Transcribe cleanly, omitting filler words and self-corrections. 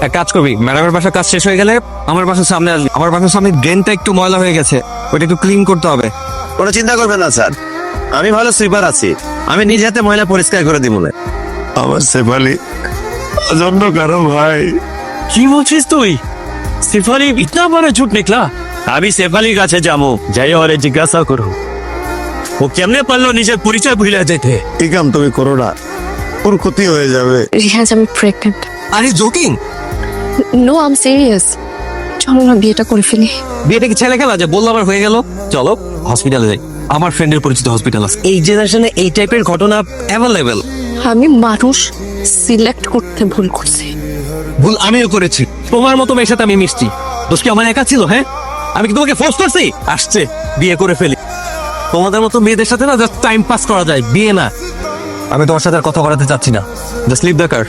এক কাজ করবি, ম্যাডামের বাসার কাজ শেষ হয়ে গেলে আমার বাসার সামনে আসবি। আমার বাসার সামনে ড্রেনটা একটু ময়লা হয়ে গেছে, ওটা একটু ক্লিন করতে হবে। কোনো চিন্তা করবেন না স্যার, আমি ভালো সুইপার আছি, আমি নিজ হাতে ময়লা পরিষ্কার করে দিব। আমার শেফালি অজন্য কারো ভাই। কি বলছিস তুই? শেফালি ইতনা বড় ঝুট নিকলা। আমি শেফালির কাছে যাবো, যাই ওরে জিজ্ঞাসা করো ও কেমনে পারলো নিজের পরিচয় ভুলে যেতে। এই কাম তুমি করো না, ওর ক্ষতি হয়ে যাবে। রিহাজ, আমি প্রেগনেন্ট। আরে joking? No, I am serious. চলো না বিয়েটা করে ফেলি। বিয়েটা কি ছেলে খেলা যে বললো আবার হয়ে গেল? চলো হসপিটালে যাই, আমার ফ্রেন্ডের পরিচিত হসপিটাল আছে। এই জেনারেশনে এই টাইপের ঘটনা অ্যাভেলেবেল। আমি মানুষ সিলেক্ট করতে ভুল করছি। ভুল আমিও করেছি, তোমার মতো মেয়ের সাথে আমি মিশছি। দোষ কি আমার একা ছিল? হ্যাঁ, আমি কি তোমাকে ফোর্স করছি? আসছে বিয়ে করে ফেলি। তোমাদের মতো মেয়েদের সাথে না জাস্ট টাইম পাস করা যায়, বিয়ে না। আমি তোমার সাথে আর কথা বলাতে চাচ্ছি না, জাস্ট লিভ দ্য কার।